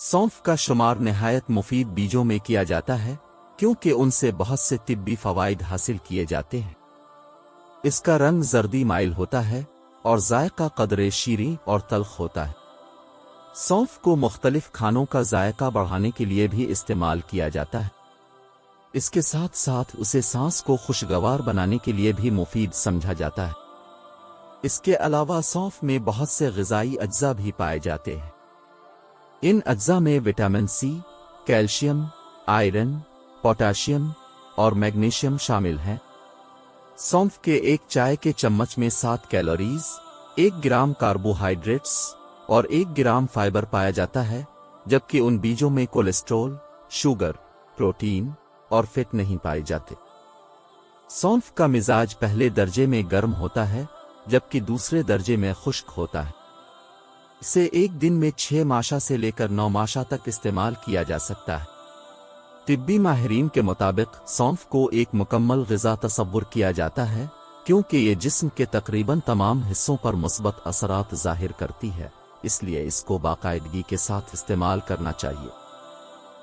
सौंफ का शुमार नहायत मुफीद बीजों में किया जाता है क्योंकि उनसे बहुत से तिब्बी फवाइद हासिल किए जाते हैं। इसका रंग जर्दी माइल होता है और जायका कदरे शीरी और तल्ख होता है। सौंफ को मुख्तलिफ खानों का जायका बढ़ाने के लिए भी इस्तेमाल किया जाता है। इसके साथ साथ उसे सांस को खुशगवार बनाने के लिए भी मुफीद समझा जाता है। इसके अलावा सौंफ में बहुत से ग़िज़ाई अज्जा भी पाए जाते हैं। इन अज्जा में vitamin C, calcium, iron, potassium और मैग्नीशियम शामिल हैं। सौंफ के एक चाय के चम्मच में 7 कैलोरीज, 1 ग्राम कार्बोहाइड्रेट्स और 1 ग्राम फाइबर पाया जाता है, जबकि उन बीजों में कोलेस्ट्रॉल, शुगर, प्रोटीन और फैट नहीं पाए जाते। सौंफ का मिजाज पहले दर्जे में गर्म होता है जबकि दूसरे दर्जे में खुश्क होता है। इसे एक दिन में 6 माशा से लेकर 9 माशा तक इस्तेमाल किया जा सकता है। तिब्बी माहिरीन के मुताबिक सौंफ को एक मुकम्मल ग़िज़ा तस्वुर किया जाता है क्योंकि ये जिस्म के तकरीबन तमाम हिस्सों पर मुस्बत असरात ज़ाहिर करती है, इसलिए इसको बाकायदगी के साथ इस्तेमाल करना चाहिए।